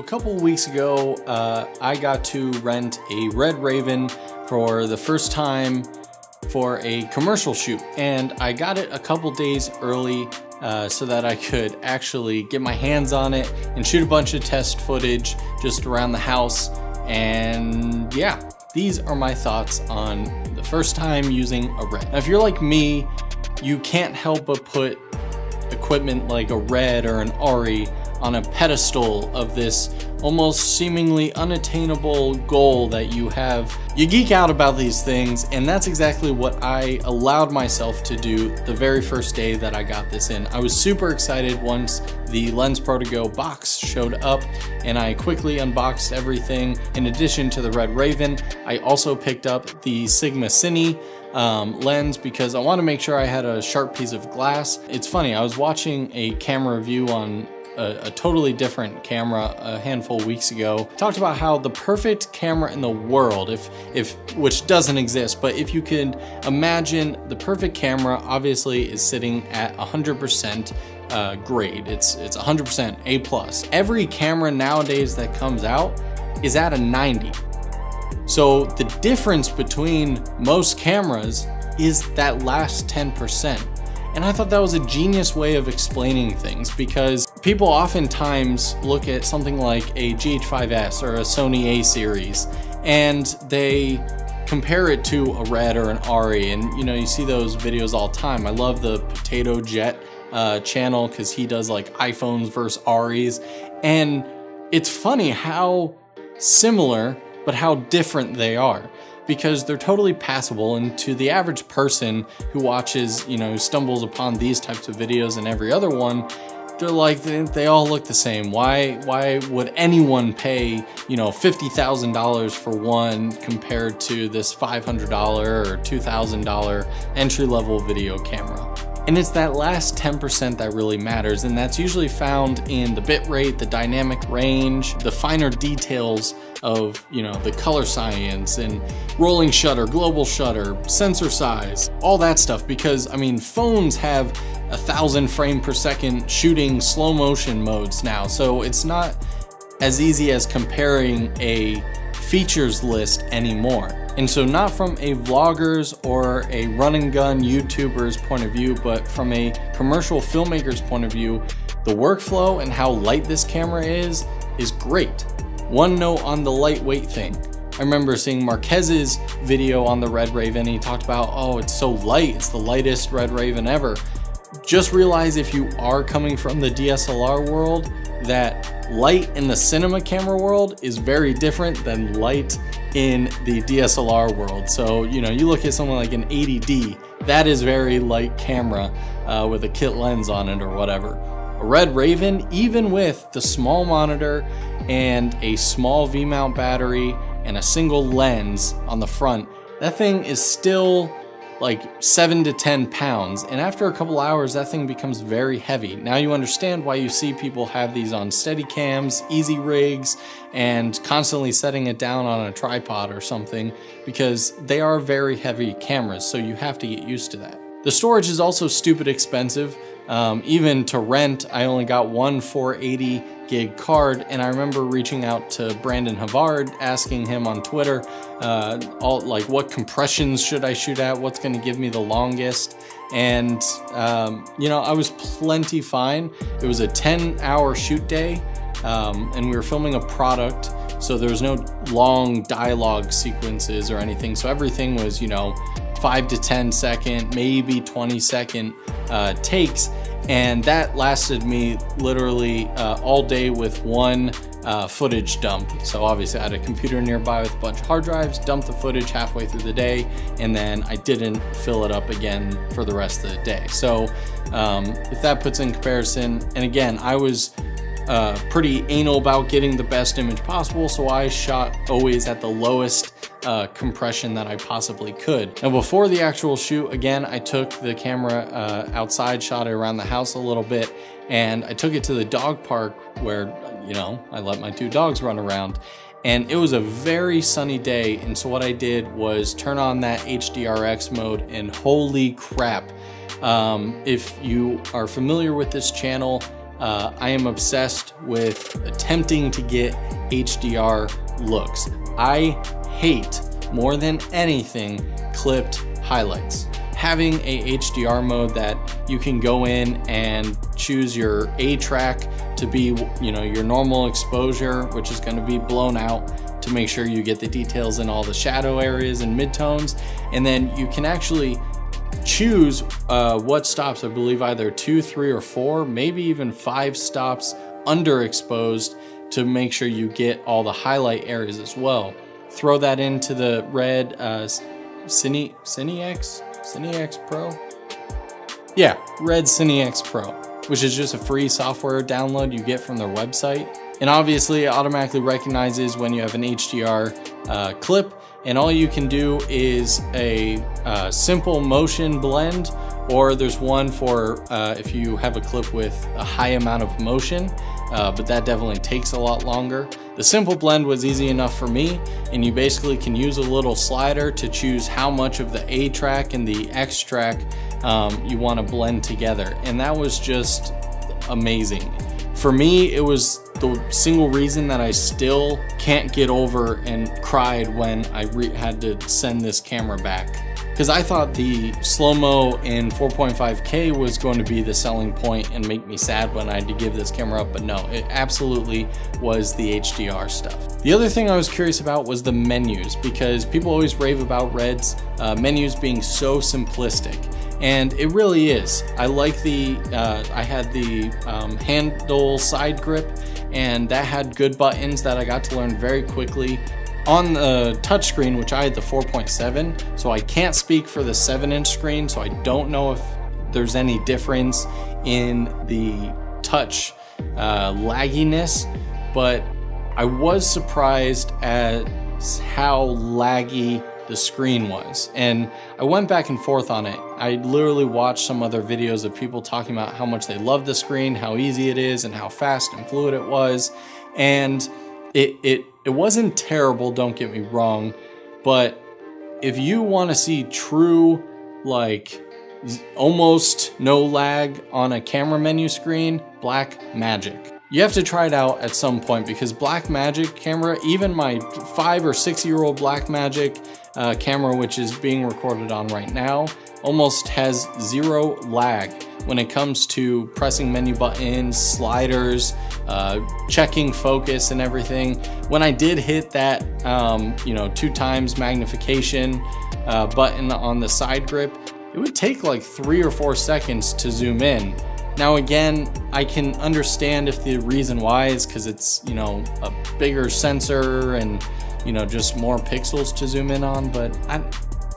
couple weeks ago, I got to rent a Red Raven for the first time for a commercial shoot, and I got it a couple days early so that I could actually get my hands on it and shoot a bunch of test footage just around the house. And yeah, these are my thoughts on the first time using a Red. Now, if you're like me, you can't help but put equipment like a Red or an ARRI on a pedestal of this almost seemingly unattainable goal that you have. You geek out about these things, and that's exactly what I allowed myself to do the very first day that I got this in. I was super excited once the Lens Pro To Go box showed up, and I quickly unboxed everything. In addition to the Red Raven, I also picked up the Sigma Cine lens because I want to make sure I had a sharp piece of glass. It's funny, I was watching a camera review on a totally different camera a handful of weeks ago. Talked about how the perfect camera in the world, which doesn't exist, but if you could imagine the perfect camera, obviously is sitting at 100% grade. It's 100% A+. Every camera nowadays that comes out is at a 90. So the difference between most cameras is that last 10%. And I thought that was a genius way of explaining things, because people oftentimes look at something like a GH5S or a Sony A series and they compare it to a Red or an ARRI, and you know, you see those videos all the time. I love the Potato Jet channel because he does like iPhones versus ARRIs, and it's funny how similar but how different they are, because they're totally passable. And to the average person who watches, you know, who stumbles upon these types of videos and every other one, they're like, they all look the same. Why would anyone pay, you know, $50,000 for one compared to this $500 or $2,000 entry-level video camera? And it's that last 10% that really matters, and that's usually found in the bit rate, the dynamic range, the finer details of, you know, the color science and rolling shutter, global shutter, sensor size, all that stuff. Because I mean, phones have 1,000 frame per second shooting slow motion modes now, so it's not as easy as comparing a features list anymore. And so not from a vlogger's or a run and gun YouTuber's point of view, but from a commercial filmmaker's point of view, the workflow and how light this camera is great. One note on the lightweight thing. I remember seeing Marquez's video on the Red Raven. He talked about, oh, it's so light, it's the lightest Red Raven ever. Just realize, if you are coming from the DSLR world, that light in the cinema camera world is very different than light in the DSLR world. So, you know, you look at something like an 80D, that is very light camera with a kit lens on it or whatever. A Red Raven, even with the small monitor and a small V-mount battery and a single lens on the front, that thing is still like 7 to 10 pounds, and after a couple hours that thing becomes very heavy. Now you understand why you see people have these on Steadicams, easy rigs, and constantly setting it down on a tripod or something, because they are very heavy cameras, so you have to get used to that. The storage is also stupid expensive. Even to rent, I only got one 480 gig card, and I remember reaching out to Brandon Havard, asking him on Twitter, like, what compressions should I shoot at? What's gonna give me the longest? And, you know, I was plenty fine. It was a 10-hour shoot day, and we were filming a product, so there was no long dialogue sequences or anything. So everything was, you know, 5 to 10 second, maybe 20-second takes. And that lasted me literally all day with one footage dump. So obviously I had a computer nearby with a bunch of hard drives, dumped the footage halfway through the day, and then I didn't fill it up again for the rest of the day. So if that puts in comparison, and again, I was pretty anal about getting the best image possible, so I shot always at the lowest compression that I possibly could. Now, before the actual shoot, again, I took the camera outside, shot it around the house a little bit, and I took it to the dog park where, you know, I let my two dogs run around. And it was a very sunny day, and so what I did was turn on that HDRX mode, and holy crap. If you are familiar with this channel, I am obsessed with attempting to get HDR looks. I hate more than anything clipped highlights. Having a HDR mode that you can go in and choose your A track to be, you know, your normal exposure, which is going to be blown out to make sure you get the details in all the shadow areas and midtones. And then you can actually choose what stops, I believe either 2, 3, or 4, maybe even 5 stops underexposed to make sure you get all the highlight areas as well. Throw that into the Red CineX Pro? Yeah, Red CineX Pro, which is just a free software download you get from their website. And obviously it automatically recognizes when you have an HDR clip, and all you can do is a simple motion blend, or there's one for if you have a clip with a high amount of motion, but that definitely takes a lot longer. The simple blend was easy enough for me, and you basically can use a little slider to choose how much of the A track and the X track you want to blend together, and that was just amazing. For me, it was the single reason that I still can't get over and cried when I had to send this camera back. Because I thought the slow-mo in 4.5K was going to be the selling point and make me sad when I had to give this camera up, but no, it absolutely was the HDR stuff. The other thing I was curious about was the menus, because people always rave about Red's menus being so simplistic. And it really is. I like the, I had the handle side grip, and that had good buttons that I got to learn very quickly. On the touchscreen, which I had the 4.7, so I can't speak for the 7-inch screen, so I don't know if there's any difference in the touch lagginess, but I was surprised at how laggy the screen was. And I went back and forth on it. I literally watched some other videos of people talking about how much they love the screen, how easy it is, and how fast and fluid it was. And it wasn't terrible, don't get me wrong, but if you want to see true, like, almost no lag on a camera menu screen, Blackmagic. You have to try it out at some point, because Blackmagic camera, even my 5 or 6-year-old Blackmagic camera, which is being recorded on right now, almost has 0 lag when it comes to pressing menu buttons, sliders, checking focus and everything. When I did hit that, you know, 2 times magnification button on the side grip, it would take like 3 or 4 seconds to zoom in. Now again, I can understand if the reason why is because it's, you know, a bigger sensor and, you know, just more pixels to zoom in on, but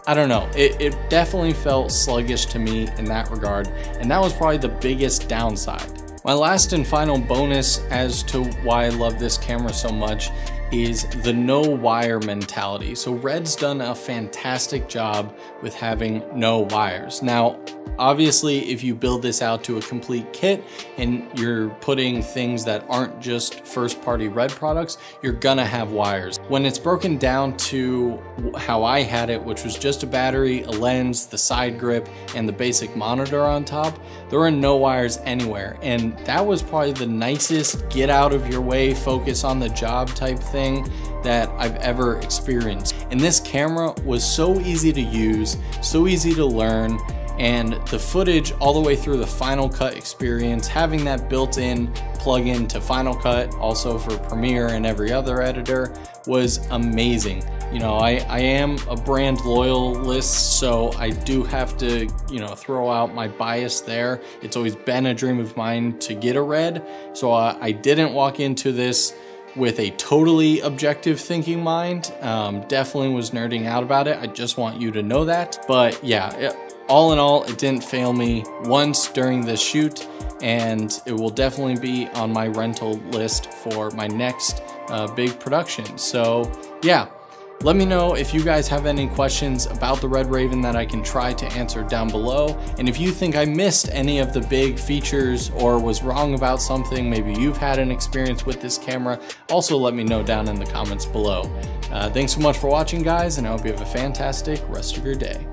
I don't know. It definitely felt sluggish to me in that regard, and that was probably the biggest downside. My last and final bonus as to why I love this camera so much is the no wire mentality. So Red's done a fantastic job with having no wires. Now, obviously, if you build this out to a complete kit and you're putting things that aren't just first-party Red products, you're gonna have wires. When it's broken down to how I had it, which was just a battery, a lens, the side grip, and the basic monitor on top, there are no wires anywhere. And that was probably the nicest get out of your way, focus on the job type thing that I've ever experienced. And this camera was so easy to use, so easy to learn, and the footage all the way through the Final Cut experience, having that built-in plug-in to Final Cut, also for Premiere and every other editor, was amazing. You know, I am a brand loyalist, so I do have to, you know, throw out my bias there. It's always been a dream of mine to get a Red, so I didn't walk into this with a totally objective thinking mind. Definitely was nerding out about it. I just want you to know that. But yeah, all in all, it didn't fail me once during this shoot, and it will definitely be on my rental list for my next big production. So yeah, let me know if you guys have any questions about the Red Raven that I can try to answer down below. And if you think I missed any of the big features or was wrong about something, maybe you've had an experience with this camera, also let me know down in the comments below. Thanks so much for watching, guys, and I hope you have a fantastic rest of your day.